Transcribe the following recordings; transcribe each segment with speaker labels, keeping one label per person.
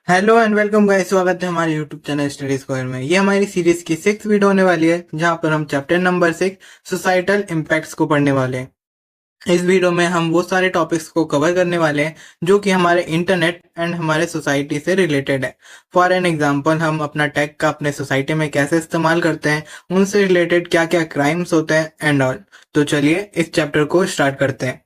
Speaker 1: Hello and welcome guys, स्वागत है हमारे यूट्यूब चैनल स्टडी स्क्वायर में। ये हमारी सीरीज की 6th वीडियो होने वाली है, जहां पर हम चैप्टर नंबर 6 सोसाइटल इम्पैक्ट्स को पढ़ने वाले हैं। इस वीडियो में हम वो सारे टॉपिक्स को कवर करने वाले हैं जो कि हमारे इंटरनेट एंड हमारे सोसाइटी से रिलेटेड है। फॉर एन एग्जांपल, हम अपना टेक का अपने सोसाइटी में कैसे इस्तेमाल करते हैं, उनसे रिलेटेड क्या क्या क्राइम्स होते हैं एंड ऑल। तो चलिए इस चैप्टर को स्टार्ट करते हैं।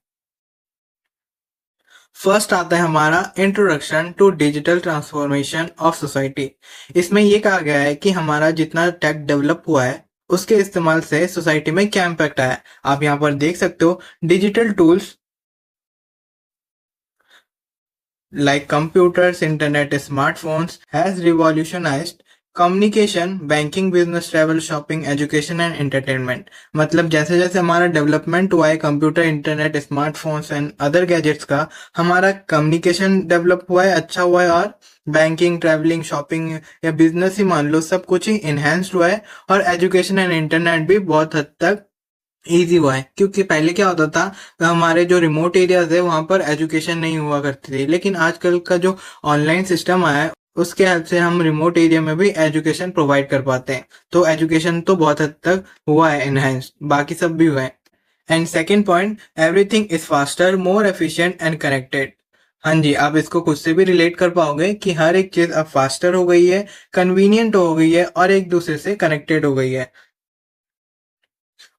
Speaker 1: फर्स्ट आता है हमारा introduction to digital transformation of society. इसमें ये कहा गया है कि हमारा जितना टेक डेवलप हुआ है उसके इस्तेमाल से सोसाइटी में क्या इम्पैक्ट आया है। आप यहाँ पर देख सकते हो, digital tools like computers, internet, smartphones has revolutionized communication, banking, business, travel, shopping, education and entertainment। मतलब जैसे जैसे हमारा डेवलपमेंट हुआ है computer, internet, smartphones and other gadgets का, हमारा कम्युनिकेशन डेवलप हुआ है, अच्छा हुआ है, और बैंकिंग, ट्रैवलिंग, शॉपिंग या बिजनेस ही मान लो, सब कुछ ही इनहेंस्ड हुआ है। और एजुकेशन एंड इंटरनेट भी बहुत हद तक ईजी हुआ है, क्योंकि पहले क्या होता था, हमारे जो रिमोट एरियाज है वहां पर एजुकेशन नहीं हुआ करती थी, लेकिन आजकल का जो ऑनलाइन सिस्टम आया है उसके हेल्प से हम रिमोट एरिया में भी एजुकेशन प्रोवाइड कर पाते हैं। तो एजुकेशन तो बहुत हद तक हुआ है एनहेंस, बाकी सब भी हुआ है। And second point, everything is faster, more efficient and connected. हाँ जी, आप इसको खुद से भी रिलेट कर पाओगे कि हर एक चीज अब फास्टर हो गई है, कन्वीनियंट हो गई है और एक दूसरे से कनेक्टेड हो गई है।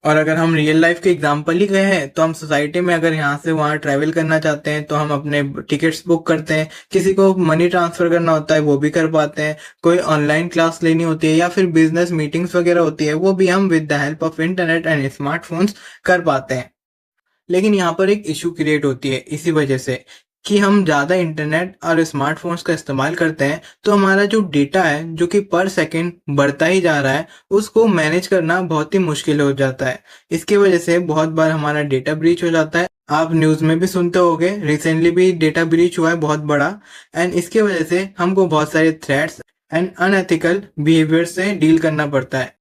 Speaker 1: और अगर हम रियल लाइफ के एग्जाम्पल ही गए हैं, तो हम सोसाइटी में अगर यहाँ से वहाँ ट्रैवल करना चाहते हैं तो हम अपने टिकट्स बुक करते हैं, किसी को मनी ट्रांसफर करना होता है वो भी कर पाते हैं, कोई ऑनलाइन क्लास लेनी होती है या फिर बिजनेस मीटिंग्स वगैरह होती है वो भी हम with the help of internet and smartphones कर पाते हैं। लेकिन यहाँ पर एक इशू क्रिएट होती है इसी वजह से कि हम ज़्यादा इंटरनेट और स्मार्टफोन्स का इस्तेमाल करते हैं, तो हमारा जो डेटा है जो कि पर सेकंड बढ़ता ही जा रहा है, उसको मैनेज करना बहुत ही मुश्किल हो जाता है। इसकी वजह से बहुत बार हमारा डेटा ब्रीच हो जाता है। आप न्यूज़ में भी सुनते होंगे, रिसेंटली भी डेटा ब्रीच हुआ है बहुत बड़ा। एंड इसकी वजह से हमको बहुत सारे थ्रेट्स एंड अनएथिकल बिहेवियर से डील करना पड़ता है।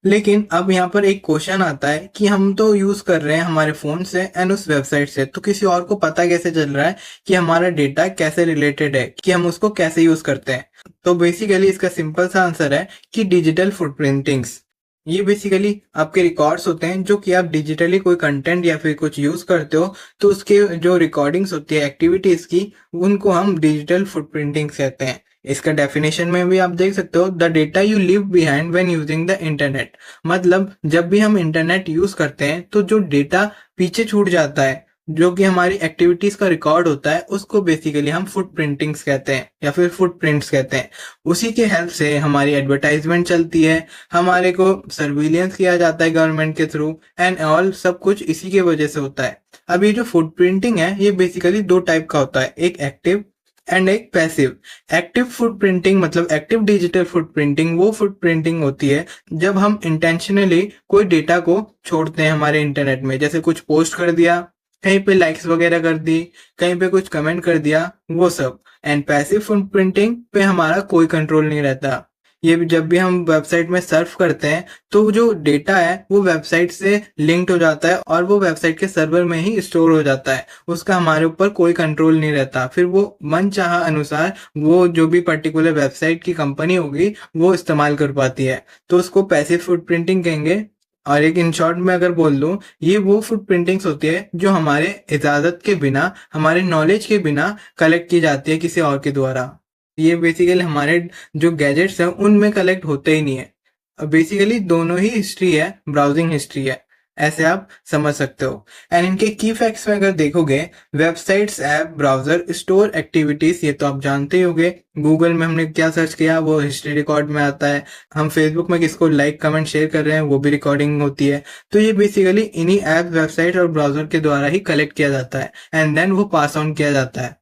Speaker 1: लेकिन अब यहाँ पर एक क्वेश्चन आता है कि हम तो यूज कर रहे हैं हमारे फोन से एंड उस वेबसाइट से, तो किसी और को पता कैसे चल रहा है कि हमारा डेटा कैसे रिलेटेड है, कि हम उसको कैसे यूज करते हैं। तो बेसिकली इसका सिंपल सा आंसर है कि डिजिटल फुटप्रिंटिंग्स। ये बेसिकली आपके रिकॉर्ड्स होते हैं जो कि आप डिजिटली कोई कंटेंट या फिर कुछ यूज करते हो, तो उसके जो रिकॉर्डिंग्स होती है एक्टिविटीज की, उनको हम डिजिटल फुटप्रिंटिंग्स कहते हैं। इसका डेफिनेशन में भी आप देख सकते हो, the data you leave behind when using the internet. मतलब जब भी हम इंटरनेट यूज करते हैं तो जो डेटा पीछे छूट जाता है, जो कि हमारी एक्टिविटीज का रिकॉर्ड होता है, उसको बेसिकली हम फुट प्रिंटिंग्स कहते हैं या फिर फुट प्रिंट्स कहते हैं। उसी के हेल्प से हमारी एडवर्टाइजमेंट चलती है, हमारे को सर्विलियंस किया जाता है गवर्नमेंट के थ्रू एंड ऑल, सब कुछ इसी की वजह से होता है। अब ये जो फुट प्रिंटिंग है ये बेसिकली दो टाइप का होता है, एक एक्टिव एंड एक पैसिव। एक्टिव फुट प्रिंटिंग मतलब एक्टिव डिजिटल फुट प्रिंटिंग वो फुट प्रिंटिंग होती है जब हम इंटेंशनली कोई डेटा को छोड़ते हैं हमारे इंटरनेट में, जैसे कुछ पोस्ट कर दिया, कहीं पे लाइक्स वगैरह कर दी, कहीं पे कुछ कमेंट कर दिया, वो सब। एंड पैसिव फुट प्रिंटिंग पे हमारा कोई कंट्रोल नहीं रहता। ये भी जब भी हम वेबसाइट में सर्फ करते हैं तो जो डेटा है वो वेबसाइट से लिंक्ड हो जाता है और वो वेबसाइट के सर्वर में ही स्टोर हो जाता है, उसका हमारे ऊपर कोई कंट्रोल नहीं रहता। फिर वो मनचाहा अनुसार वो जो भी पर्टिकुलर वेबसाइट की कंपनी होगी वो इस्तेमाल कर पाती है, तो उसको पैसिव फुट प्रिंटिंग कहेंगे। और एक इन शॉर्ट में अगर बोल दूं, ये वो फुट प्रिंटिंग्स होती है जो हमारे इजाजत के बिना, हमारे नॉलेज के बिना कलेक्ट की जाती है किसी और के द्वारा। ये बेसिकली हमारे जो गैजेट्स हैं उनमें कलेक्ट होते ही नहीं है। बेसिकली दोनों ही हिस्ट्री है, ब्राउजिंग हिस्ट्री है, ऐसे आप समझ सकते हो। एंड इनके की फैक्ट्स में अगर देखोगे, websites, app, browser store activities, ये तो आप जानते ही होगे। गूगल में हमने क्या सर्च किया वो हिस्ट्री रिकॉर्ड में आता है, हम फेसबुक में किसको लाइक कमेंट शेयर कर रहे हैं वो भी रिकॉर्डिंग होती है। तो ये बेसिकली इन्हीं ऐप, वेबसाइट और ब्राउजर के द्वारा ही कलेक्ट किया जाता है एंड देन वो पास ऑन किया जाता है।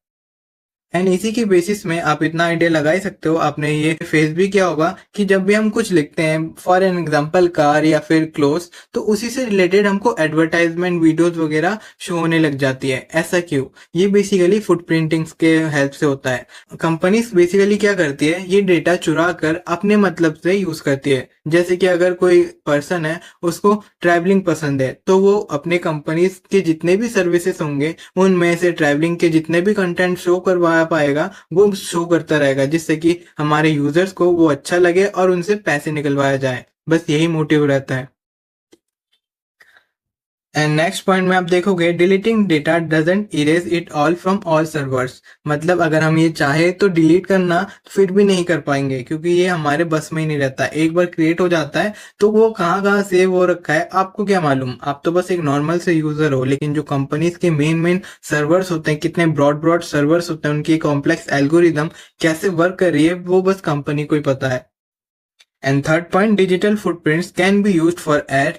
Speaker 1: एंड इसी की बेसिस में आप इतना आइडिया लगा ही सकते हो, आपने ये फेस भी किया होगा कि जब भी हम कुछ लिखते हैं, फॉर एन एग्जांपल कार या फिर क्लोथ, तो उसी से रिलेटेड हमको एडवर्टाइजमेंट वीडियोस वगैरह शो होने लग जाती है। ऐसा क्यों? ये बेसिकली फुट प्रिंटिंग्स के हेल्प से होता है। कंपनीज बेसिकली क्या करती है, ये डेटा चुरा कर अपने मतलब से यूज करती है। जैसे कि अगर कोई पर्सन है, उसको ट्रैवलिंग पसंद है, तो वो अपने कंपनीज के जितने भी सर्विसेज होंगे उनमें से ट्रैवलिंग के जितने भी कंटेंट शो करवा आप आएगा वो शो करता रहेगा, जिससे कि हमारे यूजर्स को वो अच्छा लगे और उनसे पैसे निकलवाया जाए। बस यही मोटिव रहता है। एंड नेक्स्ट पॉइंट में आप देखोगे, deleting data doesn't erase it all from all servers. मतलब अगर हम ये चाहे तो डिलीट करना फिर भी नहीं कर पाएंगे, क्योंकि ये हमारे बस में ही नहीं रहता। एक बार क्रिएट हो जाता है तो वो कहाँ कहाँ सेव हो रखा है आपको क्या मालूम। आप तो बस एक नॉर्मल से यूजर हो, लेकिन जो कंपनीज के मेन सर्वर्स होते हैं, कितने ब्रॉड सर्वर्स होते हैं, उनकी कॉम्प्लेक्स एल्गोरिदम कैसे वर्क कर रही है वो बस कंपनी को ही पता है। And third point, digital footprints can be used for ad,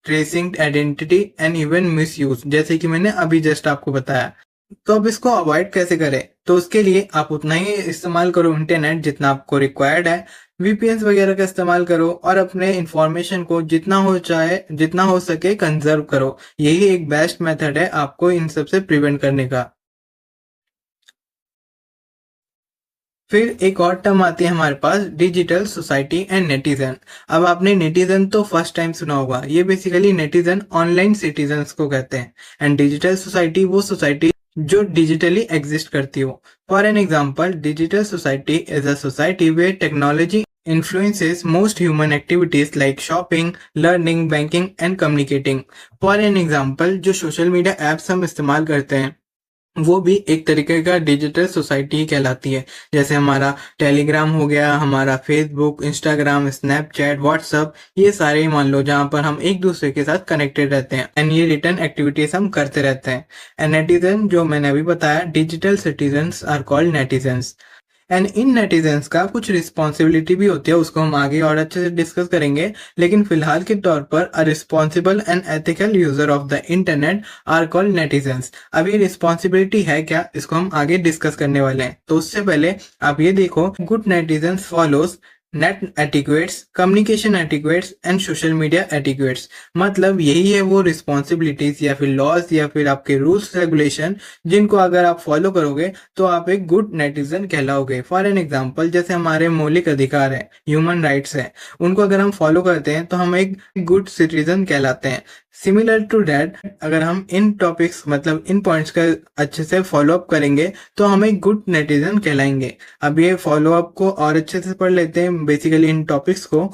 Speaker 1: tracing, identity and even misuse, जैसे कि मैंने अभी जस्ट आपको बताया। तो अब इसको अवॉइड कैसे करें? तो उसके लिए आप उतना ही इस्तेमाल करो इंटरनेट जितना आपको रिक्वायर्ड है। वीपीएन वगैरह का इस्तेमाल करो और अपने इंफॉर्मेशन को जितना हो सके कंजर्व करो। यही एक बेस्ट मेथड है आपको इन सब से प्रिवेंट करने का। फिर एक और टर्म आती है हमारे पास, डिजिटल सोसाइटी एंड नेटिजन। अब आपने नेटिजन तो फर्स्ट टाइम सुना होगा। ये बेसिकली नेटिजन ऑनलाइन सिटीजन्स को कहते हैं, एंड डिजिटल सोसाइटी वो सोसाइटी जो डिजिटली एग्जिस्ट करती हो। For an example, digital society is a society where technology influences most human activities like shopping, learning, banking and communicating. For an example, जो social media apps हम इस्तेमाल करते हैं वो भी एक तरीके का डिजिटल सोसाइटी ही कहलाती है। जैसे हमारा टेलीग्राम हो गया, हमारा फेसबुक, इंस्टाग्राम, स्नैपचैट, व्हाट्सअप, ये सारे ही मान लो जहाँ पर हम एक दूसरे के साथ कनेक्टेड रहते हैं एंड ये रिटर्न एक्टिविटीज हम करते रहते हैं। एंड नेटिजन जो मैंने अभी बताया, digital citizens are called netizens. And इन नेटिजन्स का कुछ रिस्पॉन्सिबिलिटी भी होती है, उसको हम आगे और अच्छे से डिस्कस करेंगे। लेकिन फिलहाल के तौर पर a responsible and ethical user of the internet are called netizens. अब ये रिस्पॉन्सिबिलिटी है क्या, इसको हम आगे डिस्कस करने वाले हैं। तो उससे पहले आप ये देखो, good netizens follows net etiquettes, communication etiquettes and social media etiquettes. मतलब यही है वो रिस्पॉन्सिबिलिटीज या फिर लॉज या फिर आपके रूल्स रेगुलेशन जिनको अगर आप फॉलो करोगे तो आप एक गुड नेटिजन कहलाओगे। फॉर एन एग्जाम्पल, जैसे हमारे मौलिक अधिकार है, ह्यूमन राइट्स है, उनको अगर हम फॉलो करते हैं तो हम एक गुड सिटीजन कहलाते हैं। सिमिलर टू दैट, अगर हम इन टॉपिक्स मतलब इन पॉइंट्स का अच्छे से फॉलो अप करेंगे तो हम एक गुड नेटिजन कहलाएंगे। अब ये फॉलो अप को और अच्छे से पढ़ लेते हैं बेसिकली इन टॉपिक्स को,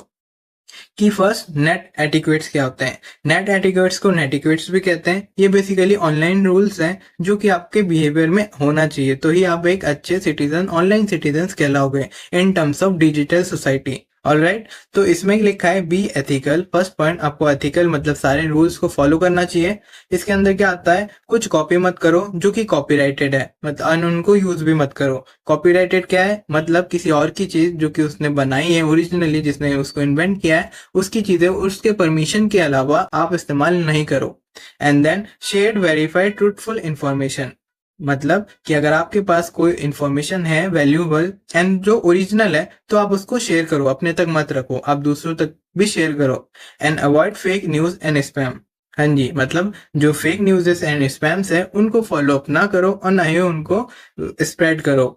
Speaker 1: कि फर्स्ट नेट एटिक्वेट्स क्या होते हैं। नेट एटिक्वेट्स को नेटिक्वेट्स भी कहते हैं। ये बेसिकली ऑनलाइन रूल्स हैं जो कि आपके बिहेवियर में होना चाहिए, तो ही आप एक अच्छे सिटीजन, ऑनलाइन सिटीजन कहलाओगे in terms of digital society. Alright, तो इसमें लिखा है बी एथिकल। फर्स्ट पॉइंट, आपको एथिकल मतलब सारे रूल्स को फॉलो करना चाहिए। इसके अंदर क्या आता है, कुछ कॉपी मत करो जो कि कॉपीराइटेड है, मतलब उनको यूज भी मत करो। कॉपीराइटेड क्या है, मतलब किसी और की चीज जो कि उसने बनाई है ओरिजिनली, जिसने उसको इन्वेंट किया है, उसकी चीजें उसके परमिशन के अलावा आप इस्तेमाल नहीं करो। And then shared verified truthful information, मतलब कि अगर आपके पास कोई इंफॉर्मेशन है वैल्यूएबल एंड जो ओरिजिनल है तो आप उसको शेयर करो, अपने तक मत रखो, आप दूसरों तक भी शेयर करो। And avoid fake news and spam. हाँ जी, मतलब जो फेक न्यूज़ एंड स्पैम्स है उनको फॉलो अप ना करो और ना ही उनको स्प्रेड करो।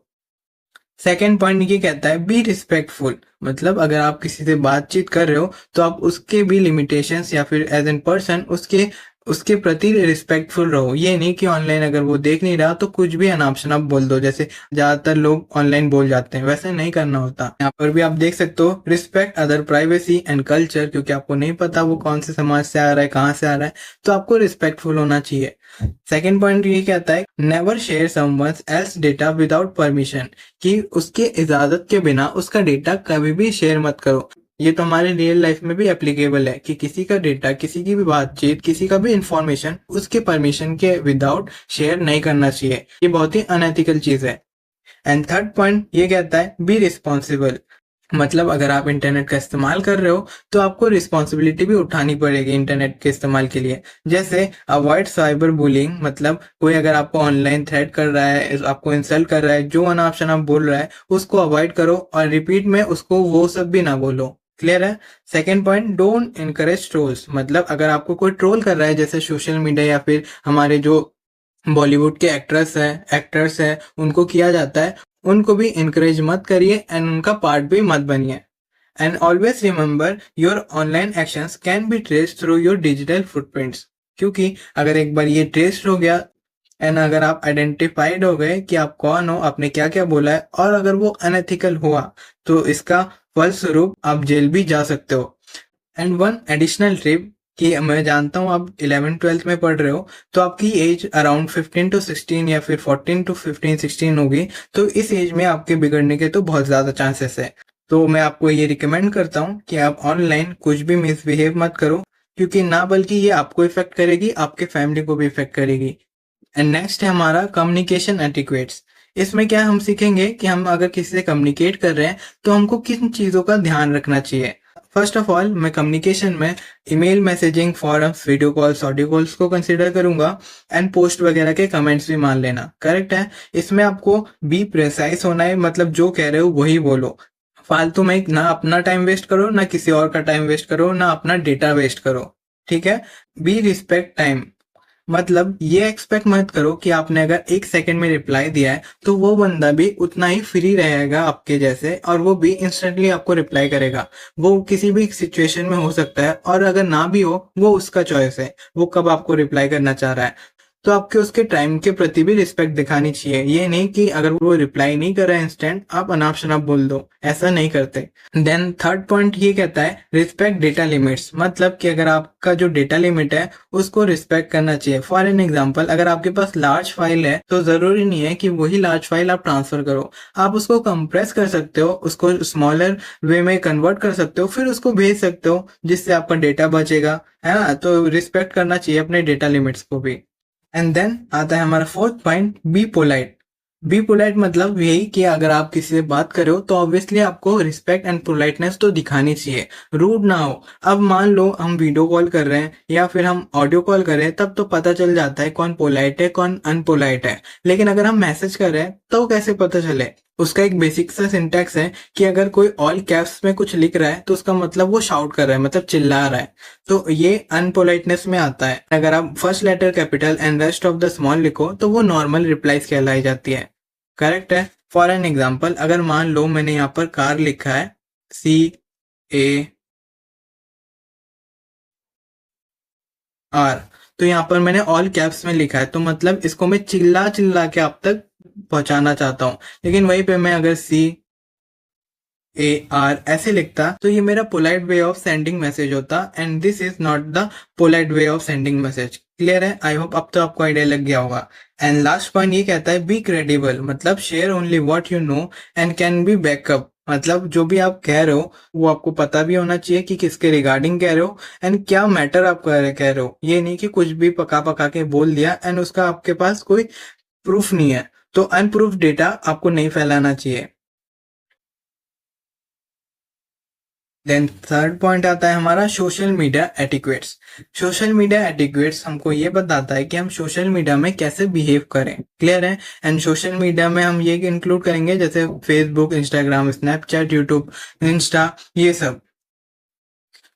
Speaker 1: सेकेंड पॉइंट ये कहता है बी रिस्पेक्टफुल, मतलब अगर आप किसी से बातचीत कर रहे हो तो आप उसके भी लिमिटेशंस या फिर एज एन पर्सन उसके प्रति रिस्पेक्टफुल रहो। ये नहीं कि ऑनलाइन अगर वो देख नहीं रहा तो कुछ भी अनाप शनाप बोल दो, जैसे ज्यादातर लोग ऑनलाइन बोल जाते हैं, वैसे नहीं करना होता। यहाँ पर भी आप देख सकते हो respect other privacy and culture, क्योंकि आपको नहीं पता वो कौन से समाज से आ रहा है, कहाँ से आ रहा है, तो आपको रिस्पेक्टफुल होना चाहिए। सेकेंड पॉइंट ये कहता है never share someone else data without permission, कि उसके इजाजत के बिना उसका डेटा कभी भी शेयर मत करो। ये तो हमारे रियल लाइफ में भी एप्लीकेबल है कि किसी का डेटा, किसी की भी बातचीत, किसी का भी इंफॉर्मेशन उसके परमिशन के विदाउट शेयर नहीं करना चाहिए। ये बहुत ही अनएथिकल चीज है। एंड थर्ड पॉइंट ये कहता है बी रिस्पॉन्सिबल, मतलब अगर आप इंटरनेट का इस्तेमाल कर रहे हो तो आपको रिस्पॉन्सिबिलिटी भी उठानी पड़ेगी इंटरनेट के इस्तेमाल के लिए। जैसे अवॉइड साइबर बुलिंग, मतलब कोई अगर आपको ऑनलाइन थ्रेट कर रहा है, आपको इंसल्ट कर रहा है, जो अनाप शनाप बोल रहा है उसको अवॉइड करो और रिपीट में उसको वो सब भी ना बोलो। क्लियर है। Second point, don't encourage trolls, मतलब अगर आपको कोई ट्रोल कर रहा है जैसे सोशल मीडिया या फिर हमारे जो बॉलीवुड के एक्टर्स है उनको किया जाता है, उनको भी इनकरेज मत करिए एंड उनका पार्ट भी मत बनिए। And always remember your online actions can be traced through your digital footprints, क्योंकि अगर एक बार ये ट्रेस्ड हो गया एंड अगर आप आइडेंटिफाइड हो गए कि आप कौन हो, आपने क्या क्या बोला है, और अगर वो अनएथिकल हुआ तो इसका फलस्वरूप आप जेल भी जा सकते हो। एंड वन एडिशनल टिप कि मैं जानता हूँ आप 11th-12th में पढ़ रहे हो, तो आपकी एज अराउंड 15 to 16 या फिर 14 to 15-16 होगी। तो इस एज में आपके बिगड़ने के तो बहुत ज़्यादा चांसेस है। तो मैं आपको ये रिकमेंड करता हूँ कि आप ऑनलाइन कुछ भी मिसबिहेव मत करो, क्योंकि ना बल्कि ये आपको इफेक्ट करेगी, आपके फैमिली को भी इफेक्ट करेगी। एंड नेक्स्ट है हमारा कम्युनिकेशन एटिक्वेट्स। इसमें क्या हम सीखेंगे कि हम अगर किसी से कम्युनिकेट कर रहे हैं तो हमको किन चीज़ों का ध्यान रखना चाहिए। फर्स्ट ऑफ ऑल मैं कम्युनिकेशन में email messaging, forums, video calls, audio calls को कंसिडर करूंगा। एंड पोस्ट वगैरह के कमेंट्स भी मान लेना करेक्ट है। इसमें आपको बी प्रिसाइज होना है, मतलब जो कह रहे हो वही बोलो। फालतू में ना अपना टाइम वेस्ट करो, ना किसी और का टाइम वेस्ट करो, ना अपना डेटा वेस्ट करो। ठीक है। बी रिस्पेक्ट टाइम, मतलब ये एक्सपेक्ट मत करो कि आपने अगर 1 सेकंड में रिप्लाई दिया है तो वो बंदा भी उतना ही फ्री रहेगा आपके जैसे, और वो भी इंस्टेंटली आपको रिप्लाई करेगा। वो किसी भी सिचुएशन में हो सकता है, और अगर ना भी हो वो उसका चॉइस है, वो कब आपको रिप्लाई करना चाह रहा है। तो आपके उसके टाइम के प्रति भी रिस्पेक्ट दिखानी चाहिए। ये नहीं कि अगर वो रिप्लाई नहीं कर रहा है इंस्टेंट, आप अनाप शनाप बोल दो, ऐसा नहीं करते। देन थर्ड पॉइंट ये कहता है रिस्पेक्ट डेटा लिमिट्स, मतलब कि अगर आपका जो डेटा लिमिट है उसको रिस्पेक्ट करना चाहिए। फॉर एन एग्जांपल, अगर आपके पास लार्ज फाइल है तो जरूरी नहीं है कि वही लार्ज फाइल आप ट्रांसफर करो। आप उसको कंप्रेस कर सकते हो, उसको स्मॉलर वे में कन्वर्ट कर सकते हो, फिर उसको भेज सकते हो, जिससे आपका डेटा बचेगा, है ना। तो रिस्पेक्ट करना चाहिए अपने डेटा लिमिट्स को भी। एंड देन आता है हमारा fourth point, be polite. Be polite मतलब यही कि अगर आप किसी से बात कर रहे हो तो ऑब्वियसली आपको रिस्पेक्ट एंड पोलाइटनेस तो दिखानी चाहिए, रूड ना हो। अब मान लो हम वीडियो कॉल कर रहे हैं या फिर हम ऑडियो कॉल कर रहे हैं, तब तो पता चल जाता है कौन पोलाइट है कौन अनपोलाइट है। लेकिन अगर हम मैसेज कर रहे हैं तो कैसे पता चले? उसका एक बेसिक सा सिंटैक्स है कि अगर कोई ऑल कैप्स में कुछ लिख रहा है तो उसका मतलब वो शाउट कर रहा है, मतलब चिल्ला रहा है। तो ये अनपोलाइटनेस में आता है। अगर आप first letter capital and rest of the small लिखो तो वो नॉर्मल रिप्लाईज कहलाई जाती है। करेक्ट है। फॉर एन एग्जाम्पल, अगर मान लो मैंने यहाँ पर कार लिखा है CAR, तो यहाँ पर मैंने ऑल कैप्स में लिखा है, तो मतलब इसको मैं चिल्ला चिल्ला के आप तक पहुंचाना चाहता हूँ। लेकिन वहीं पे मैं अगर CAR ऐसे लिखता तो ये मेरा polite way of sending message होता, and this is not the polite way of sending message. Clear है? आई होप अब तो आपको आइडिया लग गया होगा। एंड लास्ट पॉइंट ये कहता है बी क्रेडिबल, मतलब share only what you know and can be backup, मतलब जो भी आप कह रहे हो वो आपको पता भी होना चाहिए कि किसके रिगार्डिंग कह रहे हो एंड क्या मैटर आप कह रहे हो। ये नहीं कि कुछ भी पका पका के बोल दिया एंड उसका आपके पास कोई प्रूफ नहीं है। तो अनप्रूफ डेटा आपको नहीं फैलाना चाहिए। देन थर्ड पॉइंट आता है हमारा social media etiquettes. Social media etiquettes हमको ये बताता है कि हम सोशल मीडिया में कैसे बिहेव करें। क्लियर है? एंड सोशल मीडिया में हम ये इंक्लूड करेंगे जैसे Facebook, Instagram, Snapchat, YouTube, Insta, ये सब।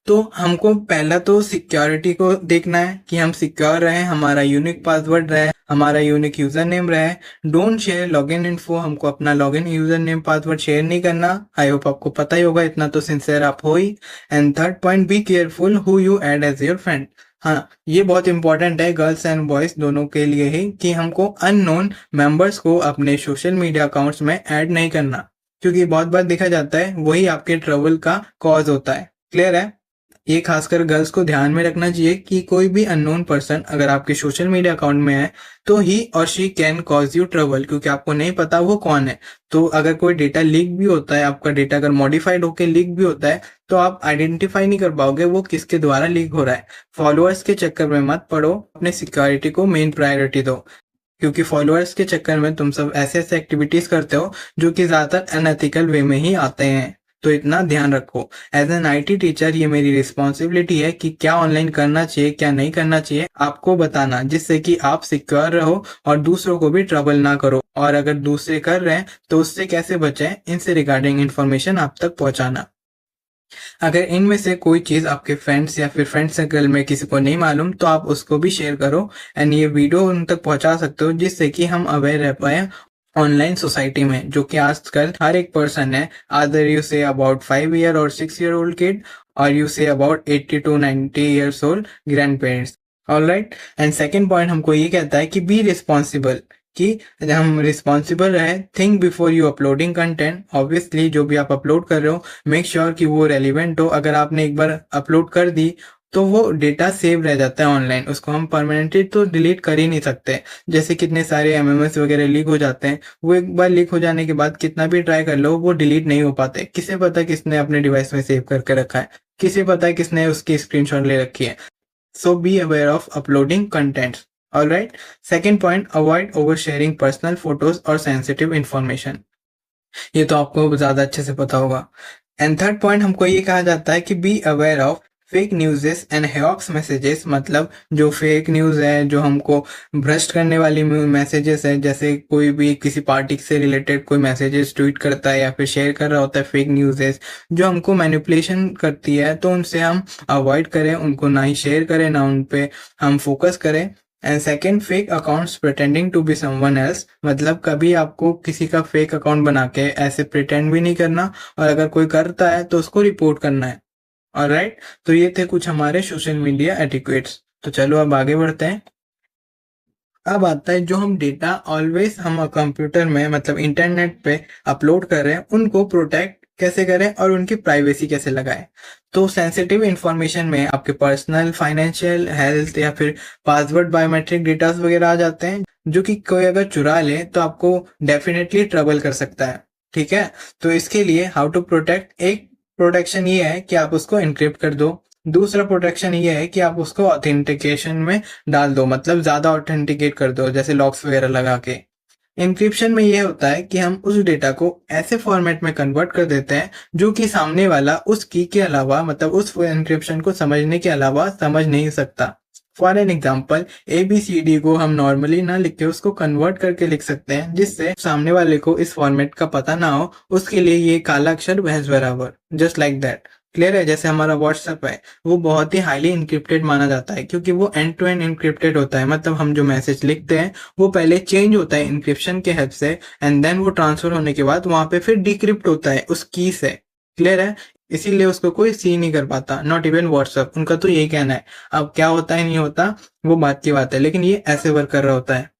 Speaker 1: तो हमको पहला तो सिक्योरिटी को देखना है कि हम सिक्योर रहे, हमारा यूनिक पासवर्ड रहे, हमारा यूनिक यूजर नेम रहे। डोंट शेयर लॉगिन इन्फो, हमको अपना login user name password share नहीं करना। आई होप आपको पता ही होगा, इतना तो सिंसियर आप हो ही। And third point, be careful who you add as your friend. हाँ, ये बहुत इंपॉर्टेंट है गर्ल्स एंड बॉयज दोनों के लिए ही, कि हमको अननोन मेंबर्स को अपने सोशल मीडिया अकाउंट्स में ऐड नहीं करना, क्योंकि बहुत बार देखा जाता है वही आपके ट्रबल का कॉज होता है। क्लियर है? ये खासकर गर्ल्स को ध्यान में रखना चाहिए कि कोई भी अननोन पर्सन अगर आपके सोशल मीडिया अकाउंट में है तो ही और she can cause you trouble, क्योंकि आपको नहीं पता वो कौन है। तो अगर कोई डेटा लीक भी होता है, आपका डेटा अगर मॉडिफाइड होकर लीक भी होता है, तो आप आइडेंटिफाई नहीं कर पाओगे वो किसके द्वारा लीक हो रहा है। फॉलोअर्स के चक्कर में मत पड़ो, अपने सिक्योरिटी को मेन प्रायोरिटी दो, क्योंकि फॉलोअर्स के चक्कर में तुम सब ऐसे ऐसे एक्टिविटीज करते हो जो कि ज्यादातर अनएथिकल वे में ही आते हैं। तो इतना ध्यान रखो। एज एन IT टीचर ये मेरी रिस्पॉन्सिबिलिटी है कि क्या ऑनलाइन करना चाहिए क्या नहीं करना चाहिए आपको बताना, जिससे कि आप सिक्योर रहो और दूसरों को भी ट्रबल ना करो। और अगर दूसरे कर रहे हैं तो उससे कैसे बचें, इनसे रिगार्डिंग इन्फॉर्मेशन आप तक पहुंचाना। अगर इनमें से कोई चीज आपके फ्रेंड्स या फिर फ्रेंड सर्कल में किसी को नहीं मालूम तो आप उसको भी शेयर करो एंड ये वीडियो उन तक पहुंचा सकते हो, जिससे कि हम अवेयर रह पाए ऑनलाइन सोसाइटी में, जो कि आजकल हर एक पर्सन है। आदर यू से अबाउट 5 year और 6 year old किड, और you say about 80 to 90 years old grand parents. Alright. And second point हमको ये कहता है कि बी रिस्पॉन्सिबल, कि हम रिस्पॉन्सिबल रहे, think before you uploading content. Obviously जो भी आप अपलोड कर रहे हो मेक श्योर कि वो रेलिवेंट हो। अगर आपने एक बार अपलोड कर दी तो वो डेटा सेव रह जाता है ऑनलाइन, उसको हम परमानेंटली तो डिलीट कर ही नहीं सकते। जैसे कितने सारे एमएमएस वगैरह लीक हो जाते हैं, वो एक बार लीक हो जाने के बाद कितना भी ट्राई कर लो वो डिलीट नहीं हो पाते। किसे पता किसने अपने डिवाइस में सेव करके रखा है, किसे पता किसने उसकी स्क्रीनशॉट ले रखी है। So be aware of uploading contents. Alright. Second point, avoid oversharing personal photos or sensitive information. ये तो आपको ज्यादा अच्छे से पता होगा। एंड थर्ड पॉइंट हमको ये कहा जाता है कि be aware of fake newses and hoax messages, मतलब जो फेक न्यूज़ है, जो हमको भ्रष्ट करने वाली मैसेजेस है, जैसे कोई भी किसी पार्टी से रिलेटेड कोई मैसेजेस ट्वीट करता है या फिर शेयर कर रहा होता है फेक न्यूज़ेस जो हमको मैनिपुलेशन करती है, तो उनसे हम अवॉइड करें, उनको ना ही शेयर करें, ना उन पे हम फोकस करें। And second, fake accounts pretending to be someone else, मतलब कभी आपको किसी का फेक अकाउंट बना के ऐसे प्रिटेंड भी नहीं करना, और अगर कोई करता है तो उसको रिपोर्ट करना है। ऑलराइट, तो ये थे कुछ हमारे सोशल मीडिया एटिक्वेट्स। तो चलो अब आगे बढ़ते हैं। अब आता है जो हम डेटा ऑलवेज हम कंप्यूटर में मतलब इंटरनेट पे अपलोड कर रहे हैं उनको प्रोटेक्ट कैसे करें और उनकी प्राइवेसी कैसे लगाएं। तो सेंसिटिव इंफॉर्मेशन में आपके पर्सनल, फाइनेंशियल, हेल्थ या फिर पासवर्ड, बायोमेट्रिक डेटास वगैरह आ जाते हैं, जो कि कोई अगर चुरा ले तो आपको डेफिनेटली ट्रबल कर सकता है। ठीक है, तो इसके लिए हाउ टू प्रोटेक्ट, एक प्रोटेक्शन ये है कि आप उसको एनक्रिप्ट कर दो। दूसरा प्रोटेक्शन ये है कि आप उसको ऑथेंटिकेशन में डाल दो, मतलब ज्यादा ऑथेंटिकेट कर दो, जैसे लॉक्स वगैरह लगा के। एन्क्रिप्शन में ये होता है कि हम उस डेटा को ऐसे फॉर्मेट में कन्वर्ट कर देते हैं जो कि सामने वाला उस की के अलावा, मतलब उस एन्क्रिप्शन को समझने के अलावा समझ नहीं सकता। फॉर एन एग्जाम्पल, ABCD को हम नॉर्मली ना लिख के उसको कन्वर्ट करके लिख सकते हैं, जिससे सामने वाले को इस फॉर्मेट का पता ना हो। उसके लिए ये काला अक्षर भैंस बराबर, जस्ट लाइक दैट। क्लियर है? जैसे हमारा व्हाट्सएप है, वो बहुत ही हाईली इंक्रिप्टेड माना जाता है क्योंकि वो एंड टू एंड इंक्रिप्टेड होता है। मतलब हम जो मैसेज लिखते हैं वो पहले चेंज होता है इंक्रिप्शन के हेल्प से, एंड देन वो ट्रांसफर होने के बाद वहां पे फिर डिक्रिप्ट होता है उस की से। क्लियर है? इसीलिए उसको कोई सी नहीं कर पाता, नॉट इवन व्हाट्सएप। उनका तो यही कहना है। अब क्या होता है नहीं होता वो बात की बात है, लेकिन ये ऐसे वर्क कर रहा होता है।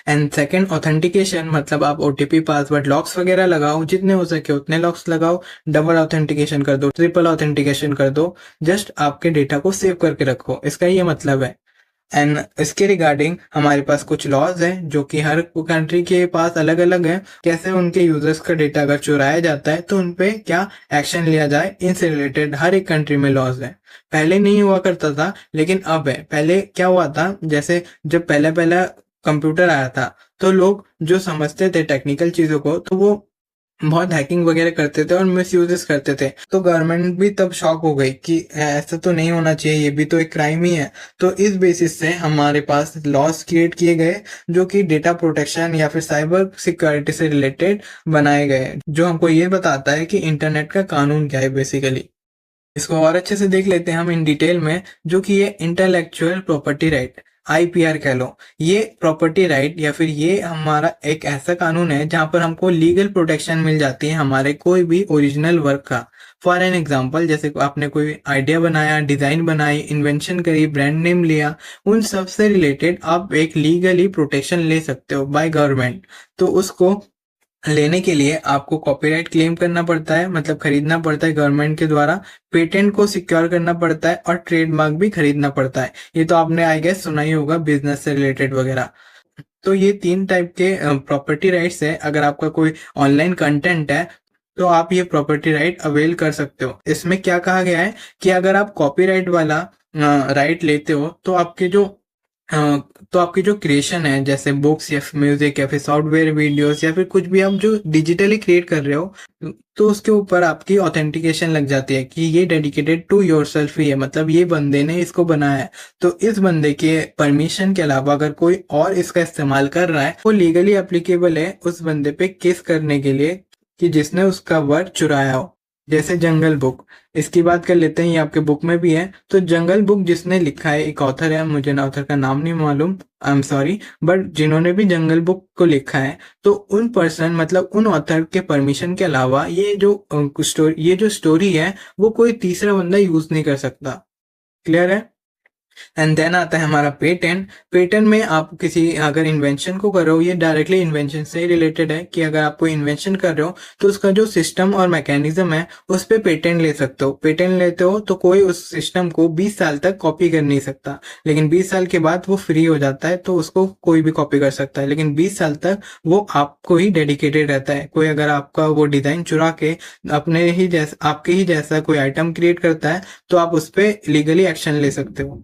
Speaker 1: एंड सेकेंड, ऑथेंटिकेशन, मतलब आप OTP, पासवर्ड, लॉक्स वगैरह लगाओ, जितने हो सके उतने लॉक्स लगाओ। डबल ऑथेंटिकेशन कर दो, ट्रिपल ऑथेंटिकेशन कर दो, जस्ट आपके डेटा को सेव करके रखो, इसका ये मतलब है। एंड इसके रिगार्डिंग हमारे पास कुछ लॉज हैं जो कि हर कंट्री के पास अलग अलग हैं। कैसे उनके यूजर्स का डेटा अगर चुराया जाता है तो उनपे क्या एक्शन लिया जाए, इनसे रिलेटेड हर एक कंट्री में लॉज है। पहले नहीं हुआ करता था लेकिन अब है। पहले क्या हुआ था, जैसे जब पहले पहला कंप्यूटर आया था तो लोग जो समझते थे टेक्निकल चीजों को तो वो बहुत हैकिंग वगैरह करते थे और मिस यूजेस करते थे। तो गवर्नमेंट भी तब शॉक हो गई कि ऐसा तो नहीं होना चाहिए, ये भी तो एक क्राइम ही है। तो इस बेसिस से हमारे पास लॉस क्रिएट किए गए जो कि डेटा प्रोटेक्शन या फिर साइबर सिक्योरिटी से रिलेटेड बनाए गए, जो हमको ये बताता है कि इंटरनेट का कानून क्या है बेसिकली। इसको और अच्छे से देख लेते हैं हम इन डिटेल में, जो कि ये इंटेलेक्चुअल प्रॉपर्टी राइट, IPR कह लो। ये प्रॉपर्टी राइट या फिर ये हमारा एक ऐसा कानून है जहां पर हमको लीगल प्रोटेक्शन मिल जाती है हमारे कोई भी ओरिजिनल वर्क का। फॉर एन एग्जाम्पल, जैसे आपने कोई आइडिया बनाया, डिजाइन बनाई, इन्वेंशन करी, ब्रांड नेम लिया, उन सब से रिलेटेड आप एक लीगली प्रोटेक्शन ले सकते हो बाय गवर्नमेंट। तो उसको लेने के लिए आपको कॉपीराइट क्लेम करना पड़ता है, मतलब खरीदना पड़ता है गवर्नमेंट के द्वारा, पेटेंट को सिक्योर करना पड़ता है और ट्रेडमार्क भी खरीदना पड़ता है। ये तो आपने आई गेस सुना ही होगा बिजनेस से रिलेटेड वगैरह। तो ये 3 टाइप के प्रॉपर्टी राइट्स है। अगर आपका कोई ऑनलाइन कंटेंट है तो आप ये प्रॉपर्टी राइट अवेल कर सकते हो। इसमें क्या कहा गया है कि अगर आप कॉपीराइट वाला राइट लेते हो तो आपकी जो क्रिएशन है, जैसे बुक्स या फिर म्यूजिक या फिर सॉफ्टवेयर, वीडियोस या फिर कुछ भी आप जो डिजिटली क्रिएट कर रहे हो, तो उसके ऊपर आपकी ऑथेंटिकेशन लग जाती है कि ये डेडिकेटेड टू योरसेल्फ ही है, मतलब ये बंदे ने इसको बनाया है। तो इस बंदे के परमिशन के अलावा अगर कोई और इसका इस्तेमाल कर रहा है वो लीगली एप्लीकेबल है उस बंदे पे केस करने के लिए कि जिसने उसका वर्क चुराया हो। जैसे जंगल बुक, इसकी बात कर लेते हैं, ये आपके बुक में भी है। तो जंगल बुक जिसने लिखा है, एक ऑथर है, मुझे ना ऑथर का नाम नहीं मालूम, आई एम सॉरी, बट जिन्होंने भी जंगल बुक को लिखा है तो उन पर्सन, मतलब उन ऑथर के परमिशन के अलावा ये जो स्टोरी है वो कोई तीसरा बंदा यूज नहीं कर सकता। क्लियर है? एंड देन आता है हमारा पेटेंट। पेटेंट में आप किसी अगर इन्वेंशन को कर रहे हो, ये डायरेक्टली इन्वेंशन से रिलेटेड है कि अगर आप कोई इन्वेंशन कर रहे हो तो उसका जो सिस्टम और मैकेनिज्म है उस पे पेटेंट ले सकते हो। पेटेंट लेते हो तो कोई उस सिस्टम को 20 साल तक कॉपी कर नहीं सकता, लेकिन 20 साल के बाद वो फ्री हो जाता है तो उसको कोई भी कॉपी कर सकता है, लेकिन 20 साल तक वो आपको ही डेडिकेटेड रहता है। कोई अगर आपका वो डिजाइन चुरा के अपने ही जैसा आपके ही जैसा कोई आइटम क्रिएट करता है तो आप उस पर लीगली एक्शन ले सकते हो।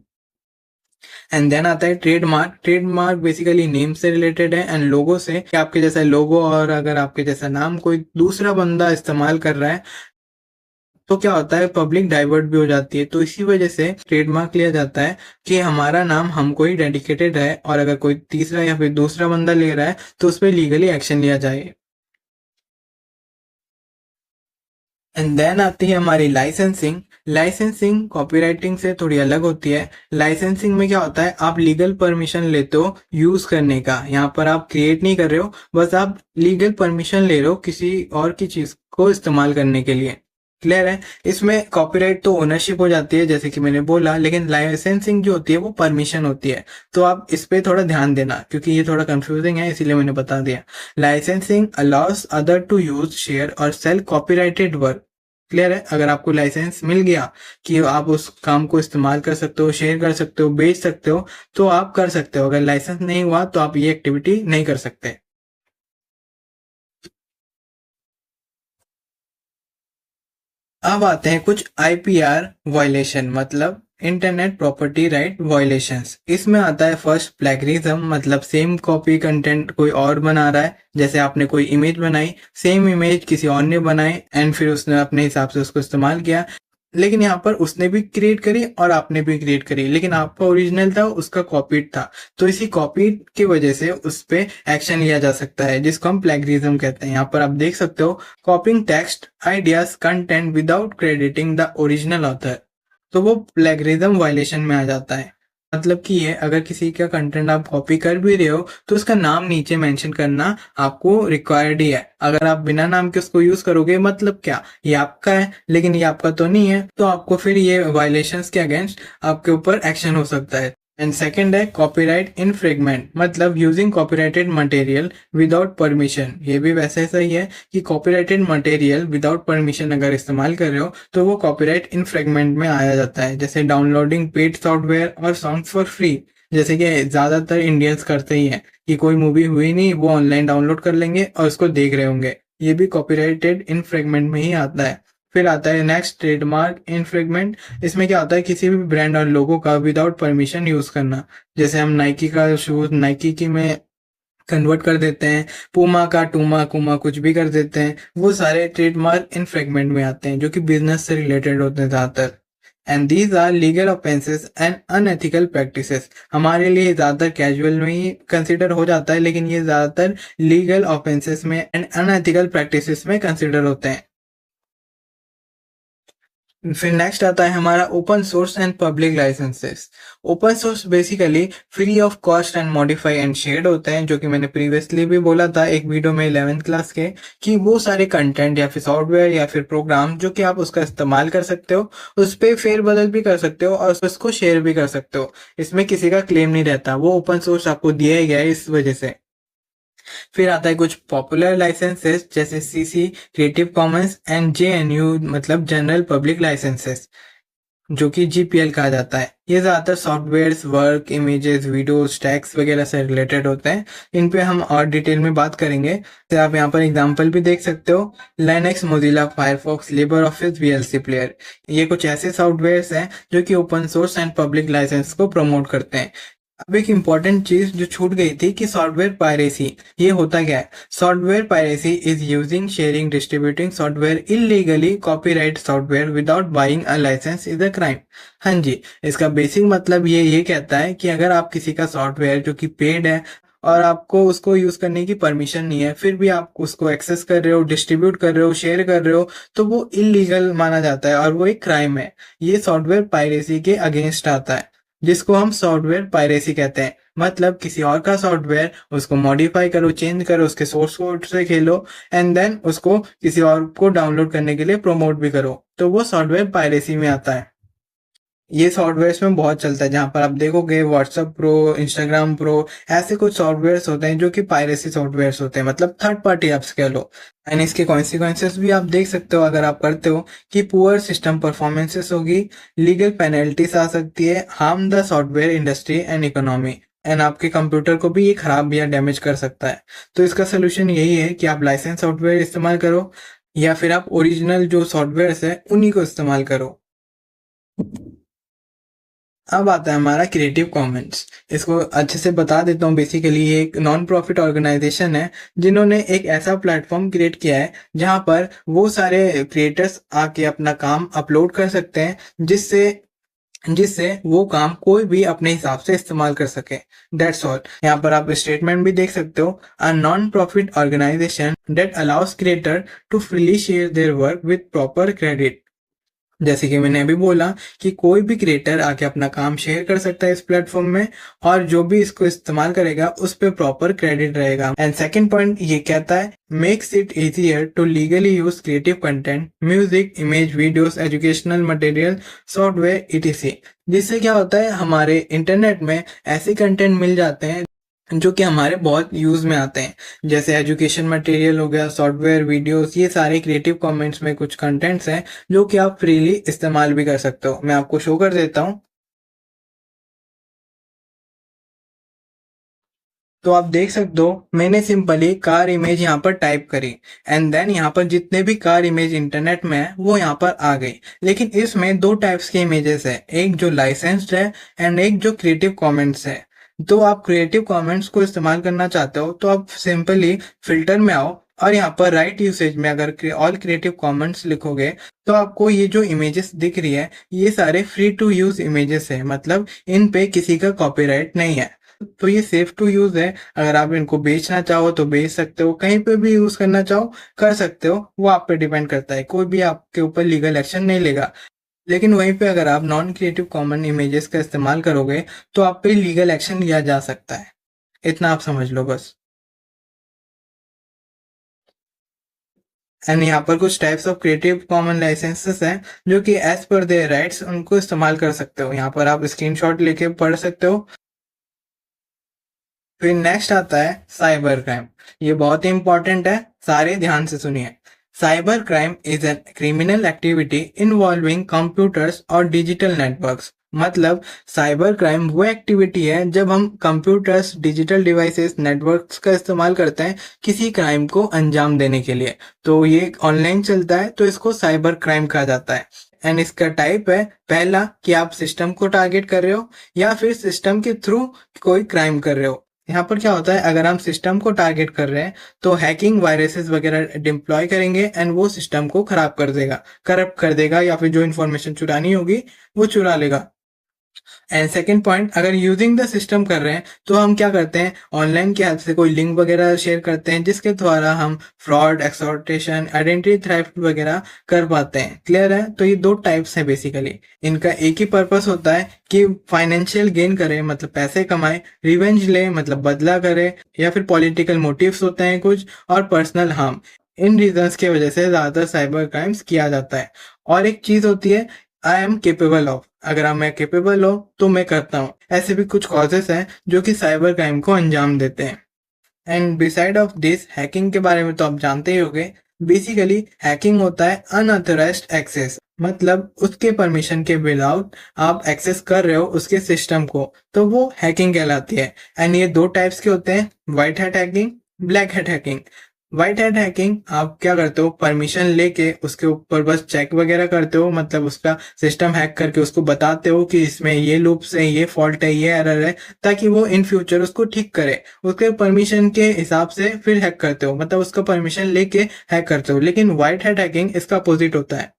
Speaker 1: एंड देन आता है ट्रेडमार्क। ट्रेडमार्क बेसिकली नेम से रिलेटेड है एंड लोगो से, कि आपके जैसा लोगो और अगर आपके जैसा नाम कोई दूसरा बंदा इस्तेमाल कर रहा है तो क्या होता है, पब्लिक डाइवर्ट भी हो जाती है। तो इसी वजह से ट्रेडमार्क लिया जाता है कि हमारा नाम हमको ही डेडिकेटेड है और अगर कोई तीसरा या फिर दूसरा बंदा ले रहा है तो उस पर लीगली एक्शन लिया जाए। एंड देन आती है हमारी लाइसेंसिंग। लाइसेंसिंग कॉपीराइटिंग से थोड़ी अलग होती है। लाइसेंसिंग में क्या होता है, आप लीगल परमिशन लेते हो यूज करने का। यहाँ पर आप क्रिएट नहीं कर रहे हो, बस आप लीगल परमिशन ले रहे हो किसी और की चीज को इस्तेमाल करने के लिए। क्लियर है। इसमें कॉपीराइट तो ओनरशिप हो जाती है जैसे कि मैंने बोला, लेकिन लाइसेंसिंग जो होती है वो परमिशन होती है। तो आप इस पे थोड़ा ध्यान देना क्योंकि ये थोड़ा कंफ्यूजिंग है, इसीलिए मैंने बता दिया। Licensing allows other to use, share और सेल कॉपीराइटेड वर्क। क्लियर है। अगर आपको लाइसेंस मिल गया कि आप उस काम को इस्तेमाल कर सकते हो, शेयर कर सकते हो, बेच सकते हो, तो आप कर सकते हो। अगर लाइसेंस नहीं हुआ तो आप ये एक्टिविटी नहीं कर सकते। अब आते हैं कुछ आईपीआर वायलेशन, मतलब इंटरनेट प्रॉपर्टी राइट वायलेशंस। इसमें आता है फर्स्ट प्लेगरिज्म, मतलब सेम कॉपी कंटेंट कोई और बना रहा है। जैसे आपने कोई इमेज बनाई, सेम इमेज किसी और ने बनाई एंड फिर उसने अपने हिसाब से उसको इस्तेमाल किया, लेकिन यहाँ पर उसने भी क्रिएट करी और आपने भी क्रिएट करी, लेकिन आपका ओरिजिनल था, उसका कॉपीड था। तो इसी कॉपीड की वजह से उस पे एक्शन लिया जा सकता है, जिसको हम प्लेगरिज्म कहते हैं। यहाँ पर आप देख सकते हो, कॉपिंग text ideas content without crediting the original author, तो वो प्लेगरिज्म वायलेशन में आ जाता है। मतलब कि ये अगर किसी का कंटेंट आप कॉपी कर भी रहे हो तो उसका नाम नीचे मेंशन करना आपको रिक्वायर्ड ही है। अगर आप बिना नाम के उसको यूज करोगे, मतलब क्या, ये आपका है लेकिन ये आपका तो नहीं है, तो आपको फिर ये वायलेशंस के अगेंस्ट आपके ऊपर एक्शन हो सकता है। एंड सेकंड है कॉपीराइट इन्फ्रिंजमेंट, मतलब using copyrighted material without permission. ये भी वैसे सही है कि कॉपीराइटेड मटेरियल विदाउट परमिशन अगर इस्तेमाल कर रहे हो तो वो कॉपीराइट इन्फ्रिंजमेंट में आया जाता है। जैसे डाउनलोडिंग पेड सॉफ्टवेयर और सॉन्ग्स फॉर फ्री, जैसे कि ज्यादातर इंडियंस करते ही हैं कि कोई मूवी हुई नहीं, वो ऑनलाइन डाउनलोड कर लेंगे और उसको देख रहे होंगे, ये भी कॉपीराइटेड इन्फ्रिंजमेंट में ही आता है। फिर आता है नेक्स्ट ट्रेडमार्क इन्फ्रिंजमेंट। इसमें क्या होता है, किसी भी ब्रांड और लोगो का विदाउट परमिशन यूज करना। जैसे हम नाइकी का शूज नाइकी की में कन्वर्ट कर देते हैं, पूमा का टूमा कुमा कुछ भी कर देते हैं, वो सारे ट्रेडमार्क इन्फ्रिंजमेंट में आते हैं जो कि बिजनेस से रिलेटेड होते हैं ज्यादातर। And these are legal offences and unethical practices. हमारे लिए ज्यादातर कैजुअल में ही कंसिडर हो जाता है, लेकिन ये ज्यादातर लीगल ऑफेंसेस में एंड अनएथिकल प्रैक्टिसेस में कंसिडर होते हैं। फिर नेक्स्ट आता है हमारा open source and public licences. Open source basically free of cost and modify and shared होते हैं, जो कि मैंने प्रीवियसली भी बोला था एक वीडियो में 11th क्लास के, कि वो सारे कंटेंट या फिर सॉफ्टवेयर या फिर प्रोग्राम जो कि आप उसका इस्तेमाल कर सकते हो, उस पर फेरबदल भी कर सकते हो और उसको शेयर भी कर सकते हो। इसमें किसी का क्लेम नहीं रहता, वो ओपन सोर्स आपको दिया ही गया है इस वजह से। फिर आता है कुछ पॉपुलर लाइसेंसेस जैसे CC, creative Commons and JNU, मतलब जनरल पब्लिक लाइसेंसेस, जो कि जीपीएल कहा जाता है। ये ज्यादातर software work, images, videos, tax वगैरह से रिलेटेड होते हैं। इन पे हम और डिटेल में बात करेंगे। तो आप यहाँ पर एग्जांपल भी देख सकते हो, Linux, Mozilla Firefox, LibreOffice, VLC player. ये कुछ ऐसे सॉफ्टवेयर हैं जो कि open source and public licence को प्रमोट करते हैं। अब एक इम्पॉर्टेंट चीज जो छूट गई थी कि सॉफ्टवेयर पायरेसी, ये होता क्या है। Software piracy is using, sharing, distributing software illegally, copyright software without buying a licence is a crime. हाँ जी, इसका बेसिक मतलब ये कहता है कि अगर आप किसी का सॉफ्टवेयर जो कि पेड है और आपको उसको यूज करने की परमिशन नहीं है, फिर भी आप उसको एक्सेस कर रहे हो, डिस्ट्रीब्यूट कर रहे हो, शेयर कर रहे हो, तो वो इलीगल माना जाता है और वो एक क्राइम है। ये सॉफ्टवेयर पायरेसी के अगेंस्ट आता है, जिसको हम सॉफ्टवेयर पायरेसी कहते हैं। मतलब किसी और का सॉफ्टवेयर, उसको मॉडिफाई करो, चेंज करो, उसके सोर्स कोड से खेलो एंड देन उसको किसी और को डाउनलोड करने के लिए प्रमोट भी करो, तो वो सॉफ्टवेयर पायरेसी में आता है। ये सॉफ्टवेयर्स में बहुत चलता है, जहाँ पर आप देखोगे व्हाट्सएप प्रो, इंस्टाग्राम प्रो, ऐसे कुछ सॉफ्टवेयर्स होते हैं जो कि पायरेसी सॉफ्टवेयर्स होते हैं, मतलब थर्ड पार्टी ऐप्स कह लो। एंड इसके कॉन्सिक्वेंसेस भी आप देख सकते हो अगर आप करते हो, कि पुअर सिस्टम परफॉर्मेंसेस होगी, लीगल पेनल्टीज आ सकती है, harm the software industry and economy, and आपके कंप्यूटर को भी ये खराब या डैमेज कर सकता है। तो इसका सोल्यूशन यही है कि आप लाइसेंस सॉफ्टवेयर इस्तेमाल करो, या फिर आप ओरिजिनल जो सॉफ्टवेयर है उन्हीं को इस्तेमाल करो। अब आता है हमारा क्रिएटिव कॉमन्स। इसको अच्छे से बता देता हूँ। बेसिकली ये एक नॉन प्रॉफिट ऑर्गेनाइजेशन है, जिन्होंने एक ऐसा प्लेटफॉर्म क्रिएट किया है जहां पर वो सारे क्रिएटर्स आके अपना काम अपलोड कर सकते हैं, जिससे जिससे वो काम कोई भी अपने हिसाब से इस्तेमाल कर सके। That's all. यहाँ पर आप स्टेटमेंट भी देख सकते हो, a non profit organisation that allows creator to freely share their work with proper credit. जैसे कि मैंने अभी बोला कि कोई भी क्रिएटर आके अपना काम शेयर कर सकता है इस प्लेटफॉर्म में, और जो भी इसको इस्तेमाल करेगा उस पे प्रॉपर क्रेडिट रहेगा। एंड सेकंड पॉइंट ये कहता है, makes it easier to legally use creative content, music, image, videos, educational material, software, etc. जिससे क्या होता है, हमारे इंटरनेट में ऐसे कंटेंट मिल जाते हैं जो कि हमारे बहुत यूज में आते हैं, जैसे एजुकेशन मटेरियल हो गया, सॉफ्टवेयर, वीडियोस, ये सारे क्रिएटिव कमेंट्स में कुछ कंटेंट्स हैं जो कि आप फ्रीली इस्तेमाल भी कर सकते हो। मैं आपको शो कर देता हूँ। तो आप देख सकते हो, मैंने सिंपली कार इमेज यहाँ पर टाइप करी, एंड देन यहाँ पर जितने भी कार इमेज इंटरनेट में है वो यहाँ पर आ गई। लेकिन इसमें दो टाइप्स के इमेजेस है, एक जो लाइसेंस्ड है एंड एक जो क्रिएटिव कमेंट्स है। तो आप क्रिएटिव कमेंट्स को इस्तेमाल करना चाहते हो तो आप सिंपली फिल्टर में आओ, और यहाँ पर राइट यूसेज में अगर ऑल क्रिएटिव कमेंट्स लिखोगे तो आपको ये जो इमेजेस दिख रही है ये सारे फ्री टू यूज इमेजेस है, मतलब इन पे किसी का कॉपीराइट नहीं है। तो ये सेफ टू यूज है। अगर आप इनको बेचना चाहो तो बेच सकते हो, कहीं पे भी यूज करना चाहो कर सकते हो, वो आप पे डिपेंड करता है। कोई भी आपके ऊपर लीगल एक्शन नहीं लेगा। लेकिन वहीं पे अगर आप नॉन क्रिएटिव कॉमन इमेजेस का इस्तेमाल करोगे तो आप पे लीगल एक्शन लिया जा सकता है। इतना आप समझ लो बस। एंड यहाँ पर कुछ types of creative commons licenses हैं जो कि एज पर देयर राइट्स उनको इस्तेमाल कर सकते हो। यहाँ पर आप स्क्रीनशॉट लेके पढ़ सकते हो। फिर नेक्स्ट आता है साइबर क्राइम। ये बहुत ही इंपॉर्टेंट है, सारे ध्यान से सुनिए। Cyber crime is an criminal activity involving computers और डिजिटल नेटवर्क्स। मतलब साइबर क्राइम वो एक्टिविटी है जब हम कंप्यूटर्स, डिजिटल डिवाइसेस, नेटवर्क्स का इस्तेमाल करते हैं किसी क्राइम को अंजाम देने के लिए। तो ये ऑनलाइन चलता है तो इसको साइबर क्राइम कहा जाता है। एंड इसका टाइप है, पहला कि आप सिस्टम को टारगेट कर रहे हो, या फिर सिस्टम के थ्रू कोई क्राइम कर रहे हो। यहाँ पर क्या होता है, अगर हम सिस्टम को टारगेट कर रहे हैं तो हैकिंग, वायरसेस वगैरह डिप्लॉय करेंगे एंड वो सिस्टम को खराब कर देगा, करप्ट कर देगा, या फिर जो इन्फॉर्मेशन चुरानी होगी वो चुरा लेगा। एंड सेकेंड पॉइंट, अगर यूजिंग द सिस्टम कर रहे हैं तो हम क्या करते हैं, ऑनलाइन की हेल्प से कोई लिंक वगैरह शेयर करते हैं जिसके द्वारा हम फ्रॉड, एक्सटॉर्शन, आइडेंटिटी थेफ्ट वगैरह कर पाते हैं। क्लियर है? तो ये दो टाइप्स है बेसिकली। इनका एक ही पर्पस होता है कि फाइनेंशियल गेन करे, मतलब पैसे कमाए, रिवेंज ले मतलब बदला करे, या फिर पॉलिटिकल मोटिव्स होते हैं कुछ, और पर्सनल हार्म। इन रीजंस की वजह से ज्यादातर साइबर क्राइम्स किया जाता है। और एक चीज होती है, आई एम केपेबल ऑफ। अगर मैं केपेबल हो तो मैं करता हूँ। ऐसे भी कुछ कॉजेस हैं जो कि साइबर क्राइम को अंजाम देते हैं। And beside of this, hacking के बारे में तो आप जानते ही होंगे। बेसिकली हैकिंग होता है अनऑथराइज्ड एक्सेस, मतलब उसके परमिशन के विदाउट आप एक्सेस कर रहे हो उसके सिस्टम को, तो वो हैकिंग कहलाती है। एंड ये दो टाइप्स के होते हैं, white hat hacking, black hat hacking. White hat hacking आप क्या करते हो, परमिशन लेके उसके ऊपर बस चेक वगैरह करते हो, मतलब उसका सिस्टम हैक करके उसको बताते हो कि इसमें ये लूप्स है, ये फॉल्ट है, ये एरर है, ताकि वो इन फ्यूचर उसको ठीक करे। उसके परमिशन के हिसाब से फिर हैक करते हो, मतलब उसका परमिशन लेके हैक करते हो। लेकिन व्हाइट हैट हैकिंग इसका अपोजिट होता है।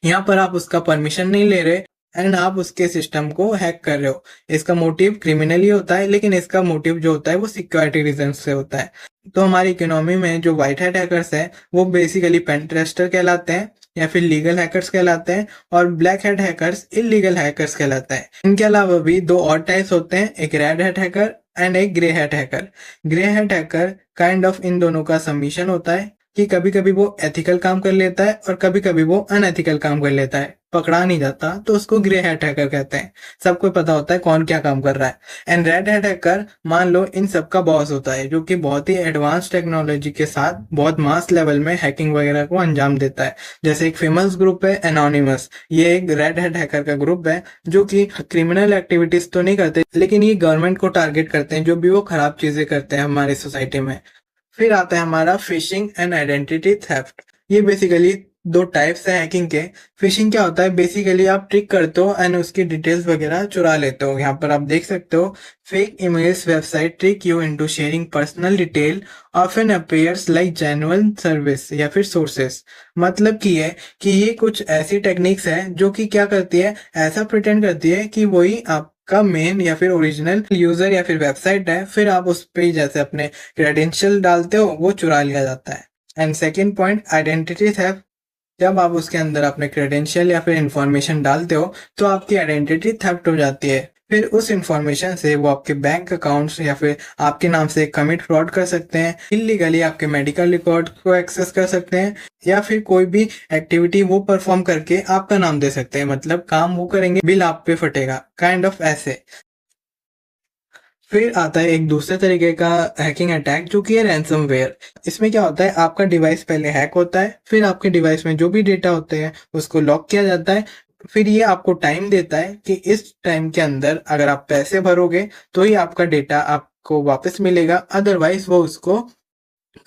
Speaker 1: यहाँ पर आप उसका परमिशन नहीं ले रहे एंड आप उसके सिस्टम को हैक कर रहे हो। इसका मोटिव क्रिमिनली होता है, लेकिन इसका मोटिव जो होता है वो सिक्योरिटी रीजन से होता है। तो हमारी इकोनॉमी में जो व्हाइट हैट हैकर्स है वो बेसिकली पेन टेस्टर कहलाते हैं, या फिर लीगल हैकर्स कहलाते हैं, और black hat hackers illegal hackers कहलाते हैं। इनके अलावा भी दो और टाइप्स होते हैं, एक रेड हैट हैकर एंड एक grey hat hacker. Grey hat hacker kind of इन दोनों का सबमिशन होता है। कि कभी कभी वो एथिकल काम कर लेता है और कभी कभी वो अनएथिकल काम कर लेता है, पकड़ा नहीं जाता, तो उसको ग्रे हैट हैकर कहते हैं। सबको पता होता है कौन क्या काम कर रहा है। एंड रेड हैट हैकर मान लो इन सब का बॉस होता है, जो कि बहुत ही एडवांस टेक्नोलॉजी के साथ बहुत मास लेवल में हैकिंग वगैरह को अंजाम देता है। जैसे एक फेमस ग्रुप है एनोनिमस, ये एक रेड हैट हैकर का ग्रुप है जो कि क्रिमिनल एक्टिविटीज तो नहीं करते, लेकिन ये गवर्नमेंट को टारगेट करते हैं जो भी वो खराब चीजें करते हैं हमारी सोसाइटी में। फिर आता है हमारा फिशिंग एंड आइडेंटिटी थेफ्ट। ये बेसिकली दो टाइप्स है हैकिंग के। फिशिंग क्या होता है, बेसिकली आप ट्रिक करते हो एंड उसकी डिटेल्स वगैरह चुरा लेते हो। यहाँ पर आप देख सकते हो, fake image website trick you into sharing personal detail often appears like genuine service या फिर सोर्सेस। मतलब की है कि ये कुछ ऐसी टेक्निक्स है जो कि क्या करती है, ऐसा प्रिटेंड करती है कि वही आप का मेन या फिर ओरिजिनल यूजर या फिर वेबसाइट है, फिर आप उस पे जैसे अपने क्रेडेंशियल डालते हो वो चुरा लिया जाता है। And second point, identity theft. जब आप उसके अंदर अपने क्रेडेंशियल या फिर इंफॉर्मेशन डालते हो तो आपकी आइडेंटिटी थेफ्ट हो जाती है। फिर उस इंफॉर्मेशन से वो आपके बैंक अकाउंट्स या फिर आपके नाम से कमिट फ्रॉड कर सकते हैं, इलीगली आपके मेडिकल रिकॉर्ड को एक्सेस कर सकते हैं, या फिर कोई भी एक्टिविटी वो परफॉर्म करके आपका नाम दे सकते हैं। मतलब काम वो करेंगे, बिल आप पे फटेगा, काइंड ऑफ ऐसे। फिर आता है एक दूसरे तरीके का हैकिंग अटैक जो कि है रैंसमवेयर। इसमें क्या होता है, आपका डिवाइस पहले हैक होता है, फिर आपके डिवाइस में जो भी डेटा होते हैं उसको लॉक किया जाता है। फिर ये आपको टाइम देता है कि इस टाइम के अंदर अगर आप पैसे भरोगे तो ही आपका डेटा आपको वापस मिलेगा, अदरवाइज वो उसको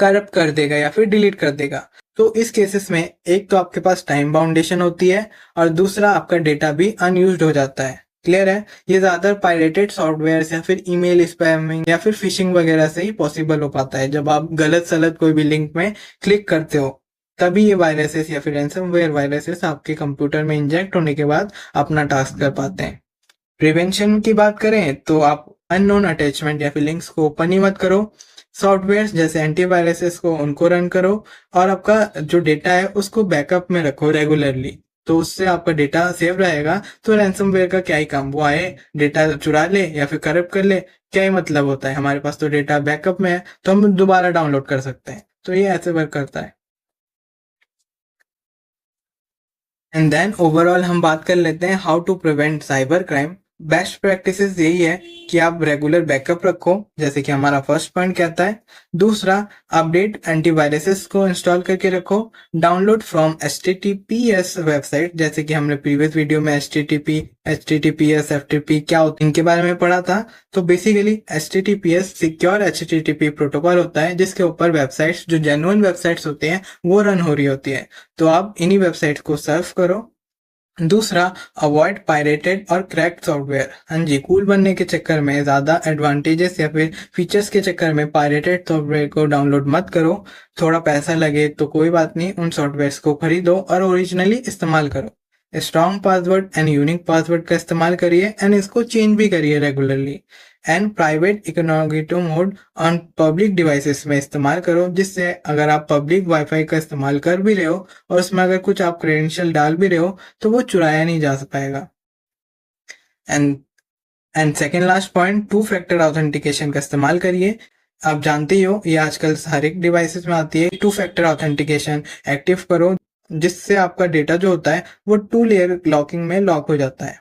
Speaker 1: करप्ट कर देगा या फिर डिलीट कर देगा। तो इस केसेस में एक तो आपके पास टाइम बाउंडेशन होती है और दूसरा आपका डेटा भी अनयूज्ड हो जाता है। क्लियर है? ये ज्यादातर पायरेटेड सॉफ्टवेयर या फिर ईमेल स्पैमिंग या फिर फिशिंग वगैरह से ही पॉसिबल हो पाता है। जब आप गलत सलत कोई भी लिंक में क्लिक करते हो तभी ये वायरसेस या फिर रैंसमवेयर वायरसेस आपके कंप्यूटर में इंजेक्ट होने के बाद अपना टास्क कर पाते हैं। प्रिवेंशन की बात करें तो आप अननोन अटैचमेंट या फिर लिंक्स को ओपन ही मत करो। सॉफ्टवेयर जैसे एंटीवायरसेस को उनको रन करो और आपका जो डेटा है उसको बैकअप में रखो रेगुलरली, तो उससे आपका डेटा सेव रहेगा। तो रैंसमवेयर का क्या ही काम, वो आए डेटा चुरा ले या फिर करप्ट कर ले, क्या ही मतलब होता है। हमारे पास तो डेटा बैकअप में है तो हम दोबारा डाउनलोड कर सकते हैं। तो ये ऐसे वर्क करता है। एंड देन ओवरऑल हम बात कर लेते हैं how to prevent cyber crime. Best practices यही है कि आप रेगुलर बैकअप रखो, जैसे कि हमारा फर्स्ट पॉइंट कहता है। दूसरा, अपडेट एंटीवायरसेस को इंस्टॉल करके रखो। डाउनलोड फ्रॉम HTTPS वेबसाइट, जैसे कि हमने प्रीवियस वीडियो में HTTP, HTTPS, FTP क्या होता है इनके बारे में पढ़ा था। तो basically HTTPS secure HTTP protocol होता है जिसके ऊपर वेबसाइट्स, जो जेन्युइन वेबसाइट्स होते हैं, वो रन हो रही होती है। तो आप इन्हीं वेबसाइट को सर्फ करो। दूसरा, अवॉइड पायरेटेड और क्रैक्ड सॉफ्टवेयर। हाँ जी, कूल बनने के चक्कर में, ज्यादा एडवांटेजेस या फिर फीचर्स के चक्कर में पायरेटेड सॉफ्टवेयर को डाउनलोड मत करो। थोड़ा पैसा लगे तो कोई बात नहीं, उन सॉफ्टवेयर्स को खरीदो और ओरिजिनली इस्तेमाल करो। Strong password and unique password का इस्तेमाल करिए एंड इसको चेंज भी करिए regularly. And private incognito mode on public devices में इस्तेमाल करो, जिससे अगर आप पब्लिक वाईफाई का इस्तेमाल कर भी रहे हो और उसमें अगर कुछ आप क्रेडेंशियल डाल भी रहे हो तो वो चुराया नहीं जा पाएगा। And second last point, two factor authentication का इस्तेमाल करिए। आप जानते ही हो ये आजकल हर एक डिवाइसेस में आती है। टू फैक्टर ऑथेंटिकेशन एक्टिव करो, जिससे आपका डेटा जो होता है वो 2 लेयर लॉकिंग में लॉक हो जाता है।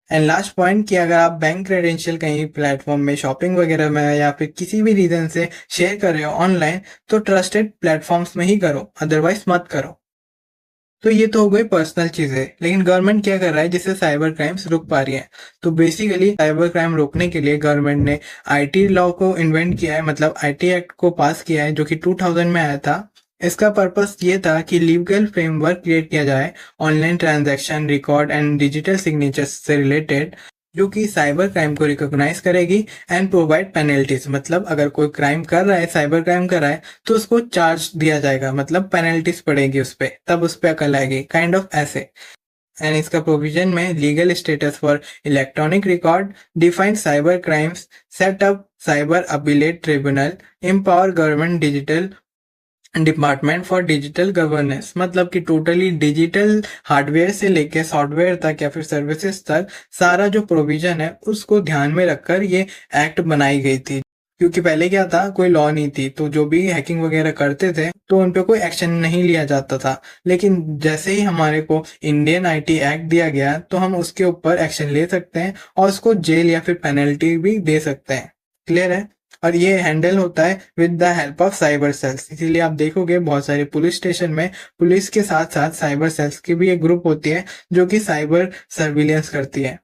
Speaker 1: एंड लास्ट पॉइंट कि अगर आप बैंक क्रेडेंशियल कहीं प्लेटफॉर्म में, शॉपिंग वगैरह में या फिर किसी भी रीजन से शेयर कर रहे हो ऑनलाइन, तो ट्रस्टेड प्लेटफॉर्म्स में ही करो, अदरवाइज मत करो। तो ये तो हो गई पर्सनल चीजें, लेकिन गवर्नमेंट क्या कर रहा है जिससे साइबर क्राइम्स रुक पा रही है। तो बेसिकली साइबर क्राइम रोकने के लिए गवर्नमेंट ने IT लॉ को इन्वेंट किया है, मतलब IT एक्ट को पास किया है जो कि 2000 में आया था। इसका पर्पस ये था कि लीगल फ्रेमवर्क क्रिएट किया जाए online transaction record and digital signatures से रिलेटेड, जो कि साइबर क्राइम को रिकॉग्नाइज करेगी एंड प्रोवाइड पेनल्टीज। मतलब अगर कोई क्राइम कर रहा है, साइबर क्राइम कर रहा है, तो उसको चार्ज दिया जाएगा, मतलब पेनल्टीज पड़ेगी उस पर, तब उस पर अकल आएगी, काइंड ऑफ ऐसे। एंड इसका प्रोविजन में legal status for electronic record, define cyber crimes, set up cyber appellate tribunal, empower government digital department for digital governance. मतलब कि टोटली डिजिटल हार्डवेयर से लेके सॉफ्टवेयर तक या फिर सर्विसेज तक सारा जो प्रोविजन है उसको ध्यान में रखकर ये एक्ट बनाई गई थी। क्योंकि पहले क्या था, कोई लॉ नहीं थी, तो जो भी हैकिंग वगैरह करते थे तो उन पे कोई एक्शन नहीं लिया जाता था। लेकिन जैसे ही हमारे को इंडियन आईटी एक्ट दिया गया तो हम उसके ऊपर एक्शन ले सकते हैं और उसको जेल या फिर पेनल्टी भी दे सकते हैं। क्लियर है? और ये हैंडल होता है with the help of cyber cells. इसीलिए आप देखोगे बहुत सारे पुलिस स्टेशन में पुलिस के साथ साथ साइबर सेल्स की भी एक ग्रुप होती है जो कि साइबर सर्विलियंस करती है।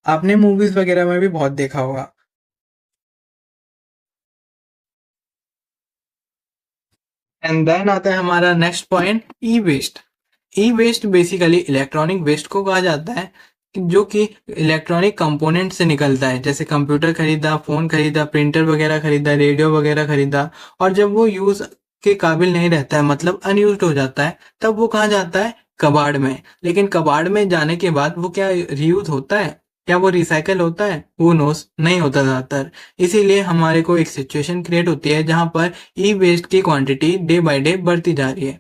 Speaker 1: आपने मूवीज वगैरह में भी बहुत देखा होगा। एंड देन आता है हमारा नेक्स्ट पॉइंट, ई वेस्ट। ई वेस्ट बेसिकली इलेक्ट्रॉनिक वेस्ट को कहा जाता है जो कि इलेक्ट्रॉनिक कंपोनेंट से निकलता है, जैसे कंप्यूटर खरीदा, फोन खरीदा, प्रिंटर वगैरह खरीदा, रेडियो वगैरह खरीदा, और जब वो यूज के काबिल नहीं रहता है, मतलब अनयूज्ड हो जाता है, तब वो कहाँ जाता है? कबाड़ में। लेकिन कबाड़ में जाने के बाद वो क्या रीयूज होता है? क्या वो रिसाइकल होता है? वो नोस नहीं होता ज्यादातर। इसीलिए हमारे को एक सिचुएशन क्रिएट होती है जहां पर ई वेस्ट की क्वांटिटी डे बाय डे बढ़ती जा रही है,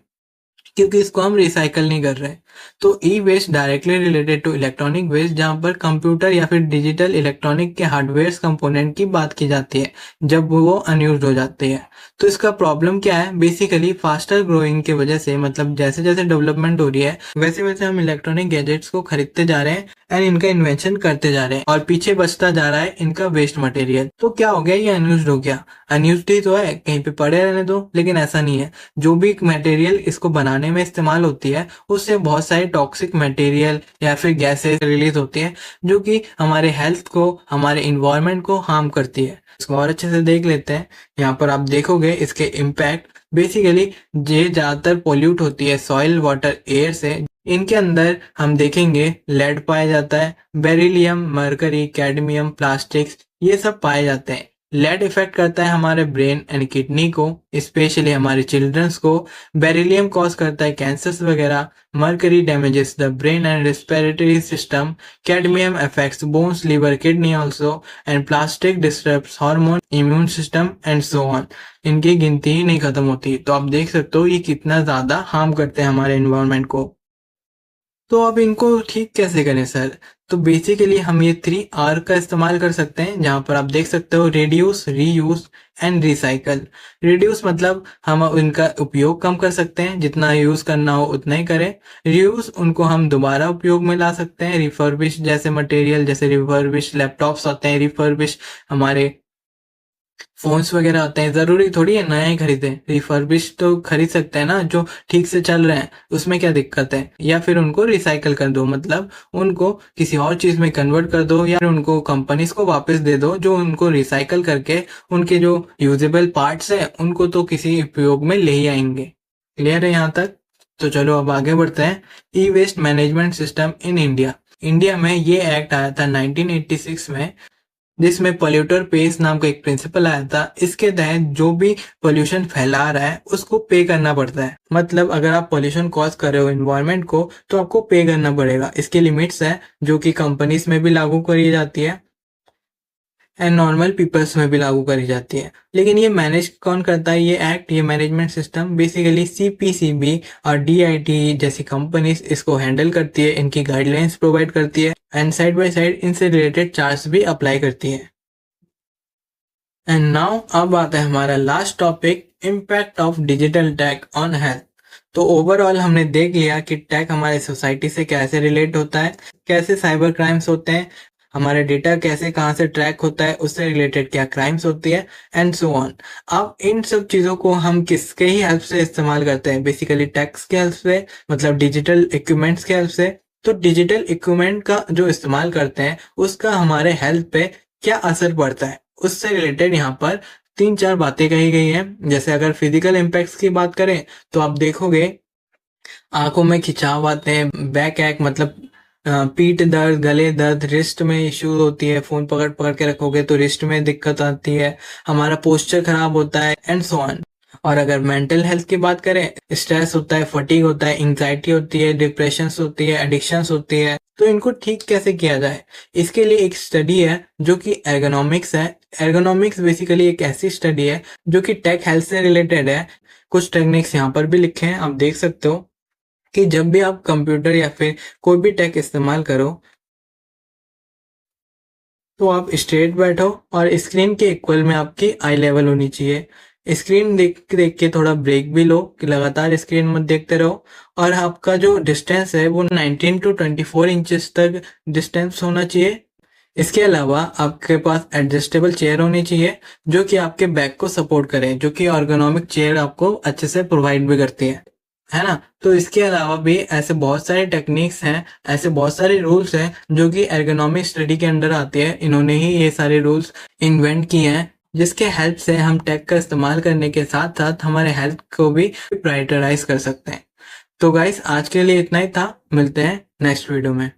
Speaker 1: क्योंकि इसको हम रिसाइकल नहीं कर रहे। तो e waste directly related to electronic waste, जहां पर कंप्यूटर या फिर डिजिटल इलेक्ट्रॉनिक के हार्डवेयर कंपोनेंट की बात की जाती है जब वो अनयूज्ड हो जाते हैं। तो इसका प्रॉब्लम क्या है? बेसिकली फास्टर ग्रोइंग की वजह से, मतलब जैसे जैसे डेवलपमेंट हो रही है वैसे वैसे हम इलेक्ट्रॉनिक गैजेट्स को खरीदते जा रहे हैं एंड इनका इन्वेंशन करते जा रहे हैं, और पीछे बचता जा रहा है इनका वेस्ट मटेरियल। तो क्या हो गया? ये अनयूज्ड हो गया। अनयूज्ड ही तो है, कहीं पे पड़े रहने दो। लेकिन ऐसा नहीं है, जो भी मटेरियल इसको बनाने में इस्तेमाल होती है उससे बहुत सारे टॉक्सिक मटेरियल या फिर गैसेस रिलीज होती है जो कि हमारे हेल्थ को, हमारे इन्वायरमेंट को हार्म करती है। इसको और अच्छे से देख लेते हैं। यहाँ पर आप देखोगे इसके इम्पैक्ट। बेसिकली ये ज्यादातर पोल्यूट होती है सॉइल, वाटर, एयर से। इनके अंदर हम देखेंगे लेड पाया जाता है, बेरिलियम, मरकरी, कैडमियम, प्लास्टिक्स, ये सब पाए जाते हैं। लेड इफेक्ट करता है हमारे ब्रेन एंड किडनी को, स्पेशली हमारे चिल्ड्रंस को। बेरिलियम कॉज करता है कैंसर्स वगैरह। Mercury damages the brain and respiratory system. Cadmium affects bones, liver, kidney also. And plastic disturbs hormone, immune system and so on. इनकी गिनती ही नहीं खत्म होती। तो आप देख सकते हो ये कितना ज्यादा हार्म करते हैं हमारे एनवायरनमेंट को। तो अब इनको ठीक कैसे करें सर? तो बेसिकली हम ये 3R का इस्तेमाल कर सकते हैं, जहां पर आप देख सकते हो reduce, reuse and recycle. Reduce मतलब हम इनका उपयोग कम कर सकते हैं, जितना यूज करना हो उतना ही करें। रीयूज, उनको हम दोबारा उपयोग में ला सकते हैं। रिफर्बिश जैसे मटेरियल, जैसे रिफर्बिश लैपटॉप्स होते हैं, रिफर्बिश हमारे फोन्स वगैरह होते हैं, जरूरी थोड़ी है नया ही खरीदें। रिफर्बिश तो खरीद सकते हैं ना, जो ठीक से चल रहे हैं, उसमें क्या दिक्कत है? या फिर उनको रिसाइकल कर दो, मतलब उनको किसी और चीज में कन्वर्ट कर दो, या फिर उनको कंपनीज को वापस दे दो जो उनको रिसाइकल करके उनके जो यूजेबल पार्ट्स है उनको तो किसी उपयोग में ले ही आएंगे। क्लियर है यहाँ तक? तो चलो अब आगे बढ़ते हैं। E waste management system in India. India में ये एक्ट आया था 1986 में, जिसमें पोल्यूटर पेस नाम का एक प्रिंसिपल आया था। इसके तहत जो भी पोल्यूशन फैला रहा है उसको पे करना पड़ता है। मतलब अगर आप पोल्यूशन कॉज कर रहे हो एनवायरनमेंट को तो आपको पे करना पड़ेगा। इसकी लिमिट्स है जो कि कंपनीज में भी लागू करी जाती है एंड नॉर्मल पीपल्स में भी लागू करी जाती है। लेकिन ये मैनेज कौन करता है? ये एक्ट, ये मैनेजमेंट सिस्टम बेसिकली सीपीसीबी और डीआईटी जैसी कंपनीज इसको हैंडल करती है, इनकी गाइडलाइंस प्रोवाइड करती है एंड साइड बाय साइड इनसे रिलेटेड चार्ट्स भी अप्लाई करती है। एंड नाउ अब आता है हमारा last topic, impact of digital tech on health. तो ओवरऑल हमने देख लिया कि टेक हमारे सोसाइटी से कैसे रिलेट होता है, कैसे साइबर क्राइम्स होते हैं, हमारे डेटा कैसे कहाँ से ट्रैक होता है, उससे रिलेटेड क्या क्राइम्स होती है एंड सो ऑन। अब इन सब चीजों को हम किसके ही हेल्प से इस्तेमाल करते हैं? बेसिकली टेक्स के हेल्प से, मतलब डिजिटल इक्विपमेंट्स के हेल्प से। तो डिजिटल इक्विपमेंट का जो इस्तेमाल करते हैं उसका हमारे हेल्थ पे क्या असर पड़ता है, उससे रिलेटेड यहाँ पर 3-4 बातें कही गई हैं। जैसे अगर फिजिकल इम्पैक्ट्स की बात करें तो आप देखोगे आंखों में खिंचाव आते हैं, बैक एक मतलब पीठ दर्द, गले दर्द, रिस्ट में इश्यू होती है, फोन पकड़ पकड़ के रखोगे तो रिस्ट में दिक्कत आती है, हमारा पोस्चर खराब होता है एंड सो ऑन। और अगर मेंटल हेल्थ की बात करें, स्ट्रेस होता है, फटीग होता है, एंग्जाइटी होती है, डिप्रेशन होती है, एडिक्शंस होती है। तो इनको ठीक कैसे किया जाए? इसके लिए एक स्टडी है जो कि एर्गोनॉमिक्स है। एर्गोनॉमिक्स बेसिकली एक ऐसी स्टडी है जो कि टेक हेल्थ से रिलेटेड है। कुछ टेक्निक्स यहाँ पर भी लिखे हैं, आप देख सकते हो कि जब भी आप कंप्यूटर या फिर कोई भी टेक इस्तेमाल करो तो आप स्ट्रेट बैठो और स्क्रीन के इक्वल में आपकी आई लेवल होनी चाहिए। स्क्रीन देख देख के थोड़ा ब्रेक भी लो कि लगातार स्क्रीन मत देखते रहो। और आपका जो डिस्टेंस है वो 19 टू 24 इंचेस तक डिस्टेंस होना चाहिए। इसके अलावा आपके पास एडजस्टेबल चेयर होनी चाहिए जो कि आपके बैक को सपोर्ट करे, जो कि ergonomic चेयर आपको अच्छे से प्रोवाइड भी करती है ना। तो इसके अलावा भी ऐसे बहुत सारे टेक्निक्स हैं, ऐसे बहुत सारे रूल्स हैं जो कि ergonomic स्टडी के अंडर आते हैं। इन्होंने ही ये सारे रूल्स इन्वेंट किए हैं जिसके हेल्प से हम टेक का इस्तेमाल करने के साथ साथ हमारे हेल्थ को भी प्रायोरिटाइज कर सकते हैं। तो गाइस आज के लिए इतना ही था, मिलते हैं नेक्स्ट वीडियो में।